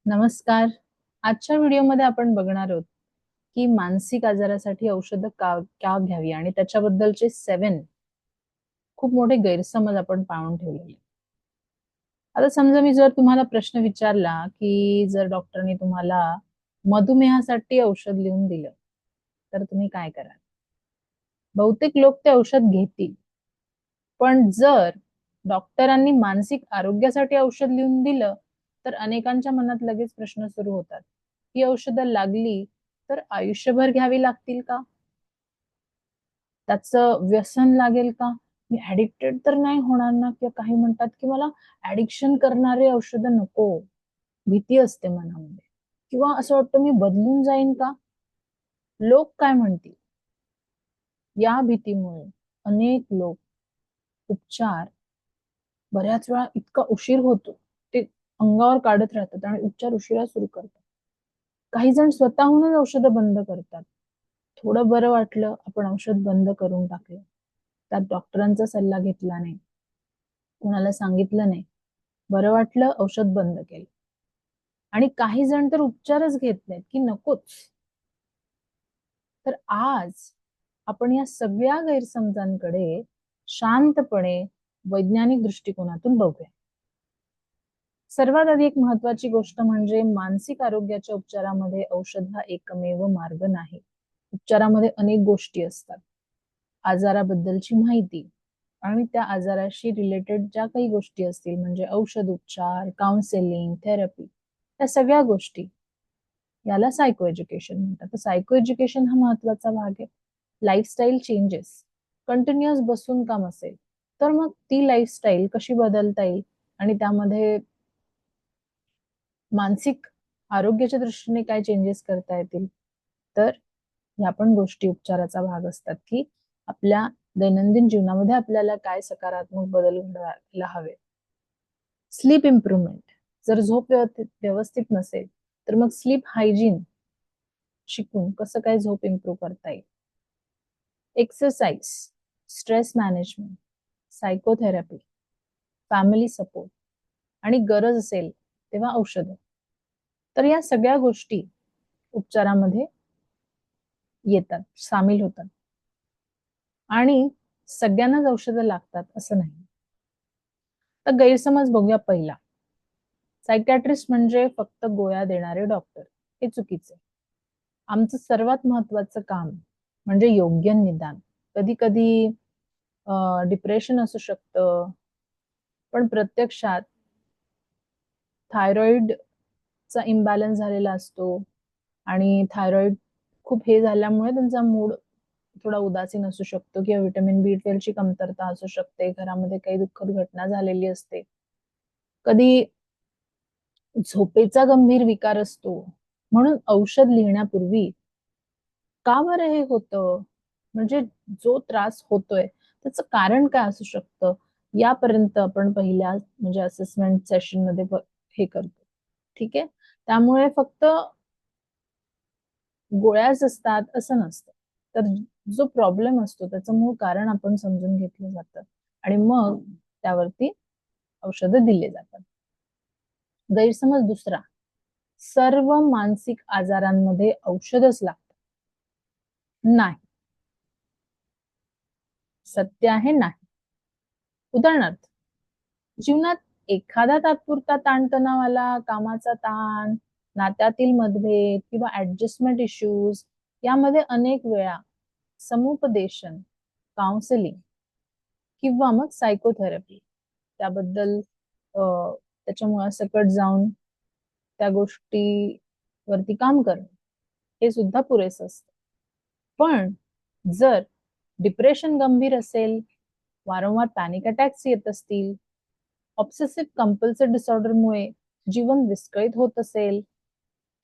नमस्कार. आजच्या व्हिडिओमध्ये आपण बघणार आहोत की मानसिक आजारासाठी औषधं का घ्यावी आणि त्याच्याबद्दलचे 7 खूप मोठे गैरसमज आपण पाहून ठेवलेले. आता समजा मी जर तुम्हाला प्रश्न विचारला की जर डॉक्टरने तुम्हाला मधुमेहासाठी औषध लिहून दिलं तर तुम्ही काय कराल? बहुतेक लोक ते औषध घेतील. पण जर डॉक्टरांनी मानसिक आरोग्यासाठी औषध लिहून दिलं तर अनेकांच्या मनात लगेच प्रश्न सुरू होतात. ही औषधं लागली तर आयुष्यभर घ्यावी लागतील का? त्याचं व्यसन लागेल का? मी ऍडिक्टेड तर नाही होणार ना? किंवा काही म्हणतात की मला ऍडिक्शन करणारे औषधं नको. भीती असते मनामध्ये. किंवा असं वाटतं मी बदलून जाईन का? लोक काय म्हणतील? या भीतीमुळे अनेक लोक उपचार बऱ्याच वेळा इतका उशीर होतो ते अंगावर काढत राहतात आणि उपचार उशिरा सुरू करतात. काही जण स्वतःहूनच औषधं बंद करतात. थोडं बरं वाटलं आपण औषध बंद करून टाकलं. त्यात डॉक्टरांचा सल्ला घेतला नाही, कुणाला सांगितलं नाही, बरं वाटलं औषध बंद केलं. आणि काही जण तर उपचारच घेत नाहीत की नकोच. तर आज आपण या सगळ्या गैरसमजांकडे शांतपणे वैज्ञानिक दृष्टिकोनातून बघूया. सर्वात आधी एक महत्वाची गोष्ट म्हणजे मानसिक आरोग्याच्या उपचारामध्ये औषध हा एकमेव मार्ग नाही. उपचारामध्ये अनेक गोष्टी असतात. आजाराबद्दलची माहिती आणि त्या आजाराशी रिलेटेड ज्या काही गोष्टी असतील म्हणजे औषध उपचार, काउन्सिलिंग, थेरपी, त्या सगळ्या गोष्टी याला सायको एज्युकेशन म्हणतात. तर सायको एज्युकेशन हा महत्वाचा भाग आहे. लाईफस्टाईल चेंजेस, कंटिन्युअस बसून काम असेल तर मग ती लाईफस्टाईल कशी बदलता येईल आणि त्यामध्ये मानसिक आरोग्याच्या दृष्टीने काय चेंजेस करता येतील, तर ह्या पण गोष्टी उपचाराचा भाग असतात की आपल्या दैनंदिन जीवनामध्ये आपल्याला काय सकारात्मक बदल घडवायला हवे. स्लीप इम्प्रुव्हमेंट, जर झोप व्यवस्थित नसेल तर मग स्लीप हायजीन शिकून कसं काय झोप इम्प्रूव्ह करता येईल. Exercise, stress management, psychotherapy, family support आणि गरज असेल तेव्हा औषधं. तर या सगळ्या गोष्टी उपचारामध्ये येतात, सामील होतात. आणि सगळ्यांनाच औषधं लागतात असं नाही. तर गैरसमज बघूया पहिला. सायकॅट्रिस्ट म्हणजे फक्त गोळ्या देणारे डॉक्टर. हे चुकीचे. आमचं सर्वात महत्वाचं काम म्हणजे योग्य निदान. कधी कधी डिप्रेशन असू शकतं, पण प्रत्यक्षात थायरॉइडचा इम्बॅलन्स झालेला असतो आणि थायरॉइड खूप हे झाल्यामुळे त्यांचा मूड थोडा उदासीन असू शकतो किंवा व्हिटॅमिन B12 ची कमतरता असू शकते. घरामध्ये काही दुःखद घटना झालेली असते. कधी झोपेचा गंभीर विकार असतो. म्हणून औषध लिहिण्यापूर्वी का बरं हे होतं, म्हणजे जो त्रास होतोय त्याचं कारण काय असू शकतं यापर्यंत आपण पहिल्या म्हणजे असेसमेंट सेशन मध्ये हे करतो. ठीक आहे. त्यामुळे फक्त गोळ्याच असतात असं नसतं. तर जो प्रॉब्लेम असतो त्याचं मूळ कारण आपण समजून घेतलं जातं आणि मग त्यावरती औषधं दिले जातात. गैरसमज दुसरा, सर्व मानसिक आजारांमध्ये औषधच लागतं. नाही, सत्य आहे नाही. उदाहरणार्थ, जीवनात एखादा तात्पुरता ताणतणाव आला, कामाचा ताण, नात्यातील मतभेद किंवा ऍडजस्टमेंट इश्यूज, यामध्ये अनेक वेळा समुपदेशन, काउन्सिलिंग किंवा मग सायकोथेरपी त्याबद्दल त्याच्या मुळासकट जाऊन त्या गोष्टीवरती काम करणं हे सुद्धा पुरेसं असतं. पण जर डिप्रेशन गंभीर असेल, वारंवार पॅनिक अटॅक्स येत असतील, ऑब्सेसिव्ह कंपल्सिव्ह डिसऑर्डरमुळे जीवन विस्कळीत होत असेल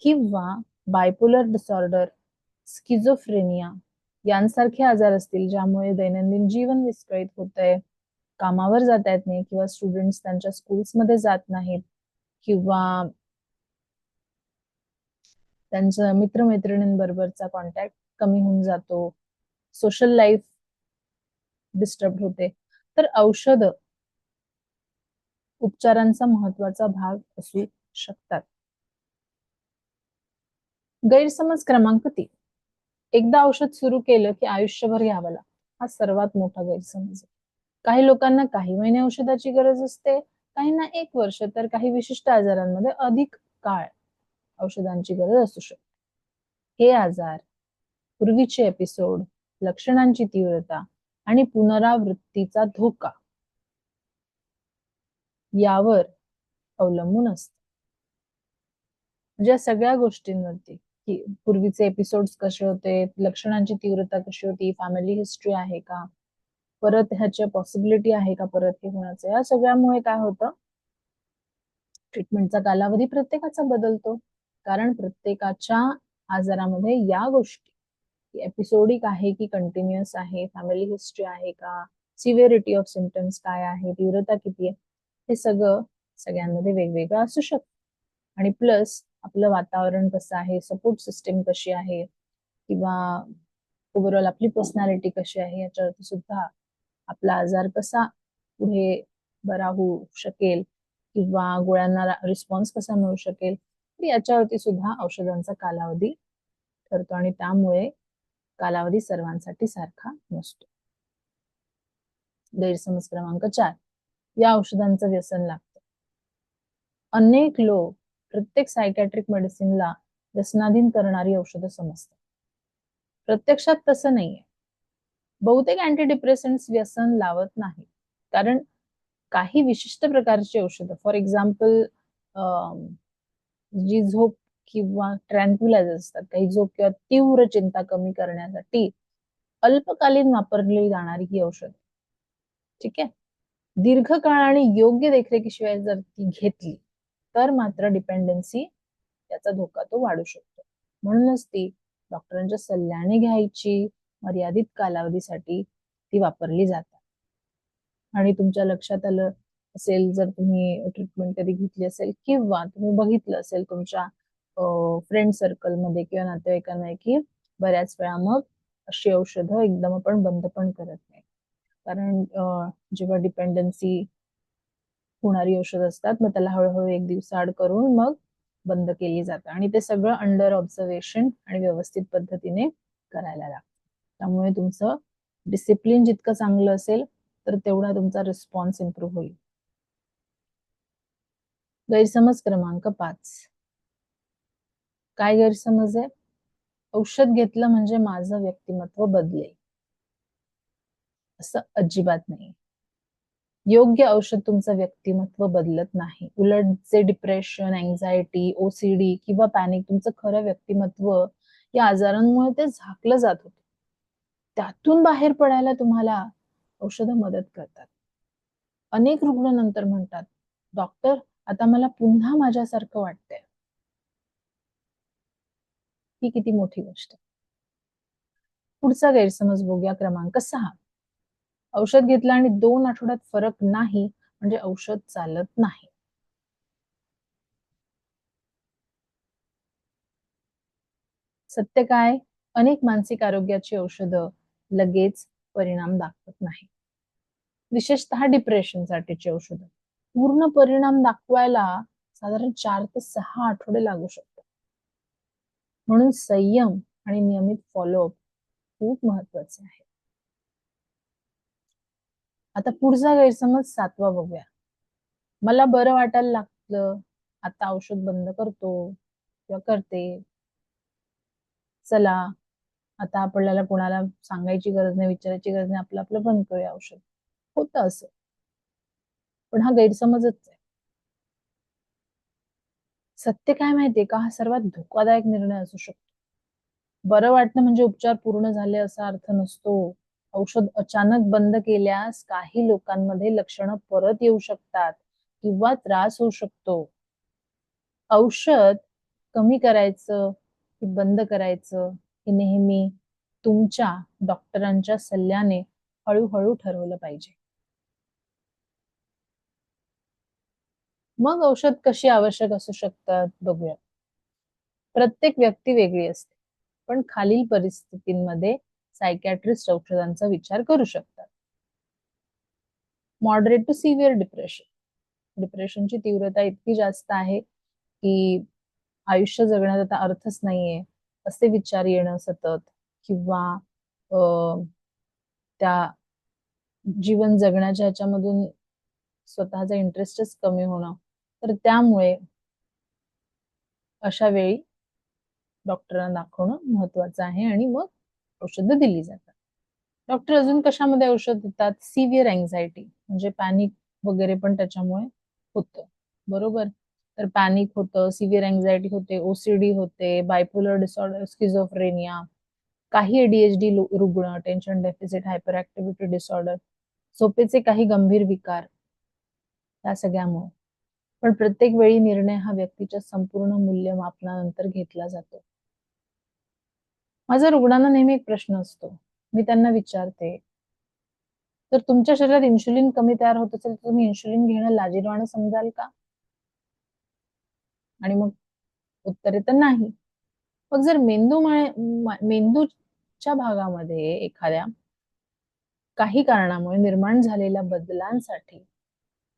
किंवा बायपोलर डिसऑर्डर, स्किझोफ्रेनिया यांसारखे आजार असतील ज्यामुळे दैनंदिन जीवन विस्कळीत होतंय, कामावर जाता येत नाही किंवा स्टुडंट्स त्यांच्या स्कूल्समध्ये जात नाहीत किंवा त्यांच्या मित्रमैत्रिणींबरोबरचा कॉन्टॅक्ट कमी होऊन जातो, सोशल लाईफ डिस्टर्ब होते, तर औषध उपचारांचा महत्वाचा भाग असू शकतात. गैरसमज क्रमांक 3, एकदा औषध सुरू केलं की आयुष्यभर घ्यावं लागतं. हा सर्वात मोठा गैरसमज आहे. काही लोकांना काही महिने औषधाची गरज असते, काहींना 1 वर्ष, तर काही विशिष्ट आजारांमध्ये अधिक काळ औषधांची गरज असू शकते. हे आजार, पूर्वीचे एपिसोड, लक्षणांची तीव्रता आणि पुनरावृत्तीचा धोका यावर अवलंबून असतं. म्हणजे या सगळ्या गोष्टींवरती, की पूर्वीचे एपिसोड्स कसे होते, लक्षणांची तीव्रता कशी होती, फॅमिली हिस्ट्री आहे का, परत ह्याच्या पॉसिबिलिटी आहे का परत हे होण्याचं, या सगळ्यामुळे काय होतं, ट्रीटमेंटचा कालावधी प्रत्येकाचा बदलतो. कारण प्रत्येकाच्या आजारामध्ये या गोष्टी एपिसोडिक आहे की कंटिन्युअस आहे, फॅमिली हिस्ट्री आहे का, सिव्हिरिटी ऑफ सिम्पटम्स काय आहे, तीव्रता किती आहे, हे सगळं सगळ्यांमध्ये वेगवेगळं असू शकतं. आणि प्लस आपलं वातावरण कसं आहे, सपोर्ट सिस्टीम कशी आहे, किंवा ओव्हरऑल आपली पर्सनॅलिटी कशी आहे, याच्यावरती सुद्धा आपला आजार कसा पुढे बरा होऊ शकेल किंवा गोळ्यांना रिस्पॉन्स कसा मिळू शकेल, याच्यावरती सुद्धा औषधांचा कालावधी ठरतो आणि त्यामुळे कालावधी सर्वांसाठी सारखा नसतो. गैरसमज क्रमांक 4, या औषधांचं व्यसन लागतं. अनेक लोक प्रत्येक सायकॅट्रिक मेडिसिनला व्यसनाधीन करणारी औषधं समजतात. प्रत्यक्षात तसं नाहीये. बहुतेक अँटीडिप्रेसंट्स व्यसन लावत नाही, कारण काही विशिष्ट प्रकारची औषधं, फॉर एक्झाम्पल जी झोप किंवा ट्रँक्युलायझर असतात, काही झोप किंवा तीव्र चिंता कमी करण्यासाठी अल्पकालीन वापरली जाणारी ही औषध, ठीक आहे. दीर्घकाळ आणि योग्य देखरेखीशिवाय जर ती घेतली तर मात्र डिपेंडन्सी याचा धोका तो वाढू शकतो. म्हणूनच ती डॉक्टरांच्या सल्ल्याने घ्यायची, मर्यादित कालावधीसाठी ती वापरली जातात. आणि तुमच्या लक्षात आलं असेल, जर तुम्ही ट्रीटमेंट कधी घेतली असेल किंवा तुम्ही बघितलं असेल तुमच्या फ्रेंड सर्कलमध्ये किंवा नातेवाईकांमध्ये, की बऱ्याच वेळा मग अशी औषधं एकदम आपण बंद पण करत नाही. कारण जेव्हा डिपेंडन्सी होणारी औषध असतात, मग त्याला हळूहळू 1 दिवसाआड करून मग बंद केली जातात आणि ते सगळं अंडर ऑब्झर्वेशन आणि व्यवस्थित पद्धतीने करायला लागतं. त्यामुळे तुमचं डिसिप्लिन जितकं चांगलं असेल तर तेवढा तुमचा रिस्पॉन्स इम्प्रूव्ह होईल. गैरसमज क्रमांक 5, काय गैरसमज आहे? औषध घेतलं म्हणजे माझं व्यक्तिमत्व बदलेल, असं अजिबात नाही. योग्य औषध तुमचं व्यक्तिमत्व बदलत नाही. उलट जे डिप्रेशन, अँझायटी, ओसीडी किंवा पॅनिक तुमचं खरं व्यक्तिमत्व या आजारांमुळे ते झाकलं जात होतं, त्यातून बाहेर पडायला तुम्हाला औषधं मदत करतात. अनेक रुग्ण नंतर म्हणतात, डॉक्टर आता मला पुन्हा माझ्यासारखं वाटतंय. ही किती मोठी गोष्ट आहे. पुढचा गैरसमज बघूया, क्रमांक 6, औषध घेतलं आणि 2 आठवड्यात फरक नाही म्हणजे औषध चालत नाही. सत्य काय? अनेक मानसिक आरोग्याची औषधं लगेच परिणाम दाखवत नाही. विशेषतः डिप्रेशनसाठीची औषधं पूर्ण परिणाम दाखवायला साधारण 4 ते 6 आठवडे लागू शकतात. म्हणून संयम आणि नियमित फॉलोअप खूप महत्वाचे आहे. आता पुढचा गैरसमज 7वा बघूया. मला बरं वाटायला लागलं, आता औषध बंद करतो किंवा करते. चला, आता आपल्याला कोणाला सांगायची गरज नाही, विचारायची गरज नाही, आपलं आपलं बंद करूया औषध. होतं असं, पण हा गैरसमजच आहे. सत्य काय माहितीये का? हा सर्वात धोकादायक निर्णय असू शकतो. बरं वाटणं म्हणजे उपचार पूर्ण झाले असा अर्थ नसतो. औषध अचानक बंद केल्यास काही लोकांमध्ये लक्षणं परत येऊ शकतात किंवा त्रास होऊ शकतो. औषध कमी करायचं की बंद करायचं हे नेहमी तुमच्या डॉक्टरांच्या सल्ल्याने हळूहळू ठरवलं पाहिजे. मग औषध कशी आवश्यक असू शकतात बघूया. प्रत्येक व्यक्ती वेगळी असते, पण खालील परिस्थितींमध्ये सायकॅट्रिस्ट औषधांचा विचार करू शकतात. मॉडरेट टू सिव्हिअर डिप्रेशन, डिप्रेशनची तीव्रता इतकी जास्त आहे की आयुष्य जगण्यात आता अर्थच नाहीये, असे विचार येणं सतत, किंवा त्या जीवन जगण्याच्या ह्याच्यामधून स्वतःचा इंटरेस्टच कमी होणं, तर त्यामुळे अशा वेळी डॉक्टरांना दाखवणं महत्वाचं आहे आणि मग औषधं दिली जातात. डॉक्टर अजून कशामध्ये औषध देतात? सिव्हिअर अँझायटी म्हणजे पॅनिक वगैरे पण त्याच्यामुळे होतं, बरोबर? तर पॅनिक होतं, सिव्हिअर अँझायटी होते, ओसीडी होते, बायपोलर डिसऑर्डर, स्किझोफ्रेनिया, काही एडीएचडी रुग्ण, tension deficit hyper activity disorder, झोपेचे काही गंभीर विकार, या सगळ्यामुळे. पण प्रत्येक वेळी निर्णय हा व्यक्तीच्या संपूर्ण मूल्यमापनानंतर घेतला जातो. माझा रुग्णांना नेहमी एक प्रश्न असतो, मी त्यांना विचारते, तर तुमच्या शरीरात इन्शुलिन कमी तयार होत असेल तर तुम्ही इन्शुलिन घेणं लाजिरवाणं समजाल का? आणि मग उत्तर येतं नाही. मग जर मेंदूच्या भागामध्ये एखाद्या काही कारणामुळे निर्माण झालेल्या बदलांसाठी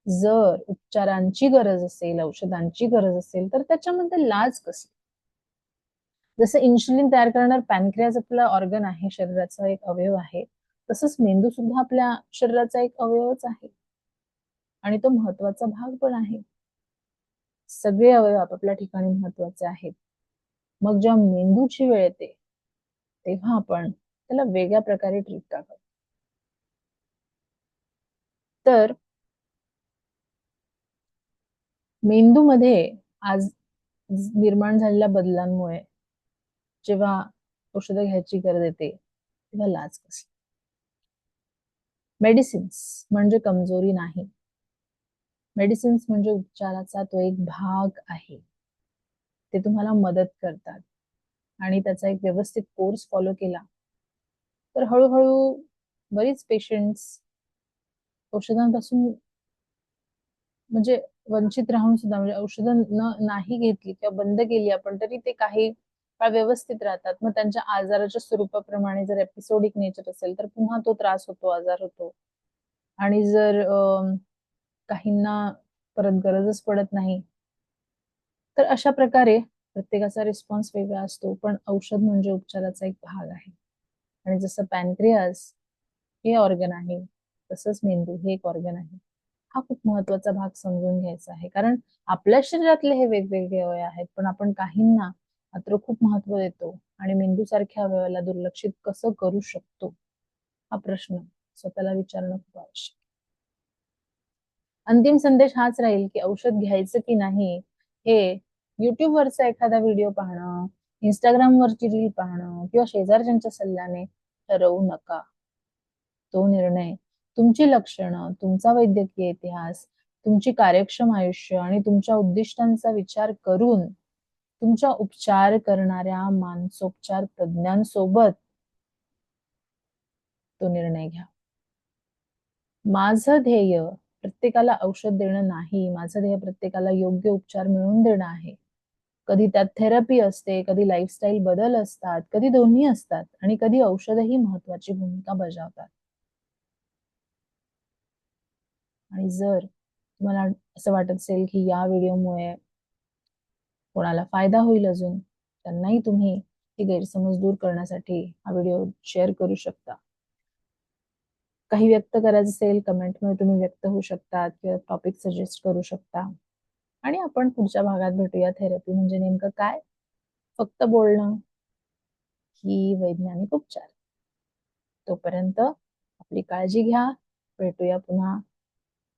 जर उपचारांची गरज असेल, औषधांची गरज असेल, तर त्याच्यामध्ये लाज कसली? जसं इन्शुलिन तयार करणार पॅनक्रियाज आपला ऑर्गन आहे, शरीराचा एक अवयव आहे, तसंच मेंदू सुद्धा आपल्या शरीराचा एक अवयवच आहे आणि तो महत्वाचा भाग पण आहे. सगळे अवयव आपापल्या ठिकाणी महत्वाचे आहेत. मग जेव्हा मेंदूची वेळ येते तेव्हा आपण त्याला वेगळ्या प्रकारे ट्रीट का करतो? तर मेंदूमध्ये आज निर्माण झालेल्या बदलांमुळे जेव्हा औषधं घ्यायची गरज येते तेव्हा लाज कसली? मेडिसिन्स म्हणजे कमजोरी नाही. मेडिसिन्स म्हणजे उपचाराचा तो एक भाग आहे. ते तुम्हाला मदत करतात आणि त्याचा एक व्यवस्थित कोर्स फॉलो केला तर हळूहळू बरीच पेशंट्स औषधांपासून म्हणजे वंचित राहून सुद्धा, म्हणजे औषधं नाही घेतली किंवा बंद केली आपण तरी ते काही काळ व्यवस्थित राहतात. मग त्यांच्या आजाराच्या स्वरूपाप्रमाणे जर एपिसोडिक नेचर असेल तर पुन्हा तो त्रास होतो, आजार होतो. आणि जर काहींना परत गरजच पडत नाही, तर अशा प्रकारे प्रत्येकाचा रिस्पॉन्स वेगळा असतो. पण औषध म्हणजे उपचाराचा एक भाग आहे. आणि जसं पॅनक्रियास हे ऑर्गन आहे, तसंच मेंदू हे एक ऑर्गन आहे. हा खूप महत्वाचा भाग समजून घ्यायचा आहे, कारण आपल्या शरीरातले हे वेगवेगळे अवयव आहेत, पण आपण काहींना मात्र खूप महत्व देतो आणि मेंदू सारख्या अवयवाला दुर्लक्षित कसं करू शकतो, हा प्रश्न स्वतःला विचारणं खूप आवश्यक. अंतिम संदेश हाच राहील की औषध घ्यायचं की नाही हे युट्यूबवरचा एखादा व्हिडिओ पाहणं, इंस्टाग्रामवरची रील पाहणं किंवा शेजारच्यांच्या सल्ल्याने ठरवू नका. तो निर्णय तुमची लक्षणं, तुमचा वैद्यकीय इतिहास, तुमची कार्यक्षम आयुष्य आणि तुमच्या उद्दिष्टांचा विचार करून तुमच्या उपचार करणाऱ्या मानसोपचार तज्ञांसोबत तो निर्णय घ्या. माझं ध्येय प्रत्येकाला औषध देणं नाही, माझं ध्येय प्रत्येकाला योग्य उपचार मिळवून देणं आहे. कधी त्यात थेरपी असते, कधी लाईफस्टाईल बदल असतात, कधी दोन्ही असतात आणि कधी औषधही महत्वाची भूमिका बजावतात. आणि जर तुम्हाला असं वाटत असेल की या व्हिडिओमुळे कोणाला फायदा होईल अजून, त्यांनाही तुम्ही हे गैरसमज दूर करण्यासाठी हा व्हिडिओ शेअर करू शकता. काही व्यक्त करायचं असेल कमेंटमध्ये तुम्ही व्यक्त होऊ शकता किंवा टॉपिक सजेस्ट करू शकता आणि आपण पुढच्या भागात भेटूया. थेरपी म्हणजे नेमकं काय, फक्त बोलणं की वैज्ञानिक उपचार. तोपर्यंत आपली काळजी घ्या. भेटूया पुन्हा.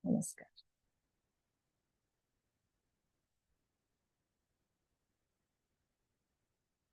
नमस्कार.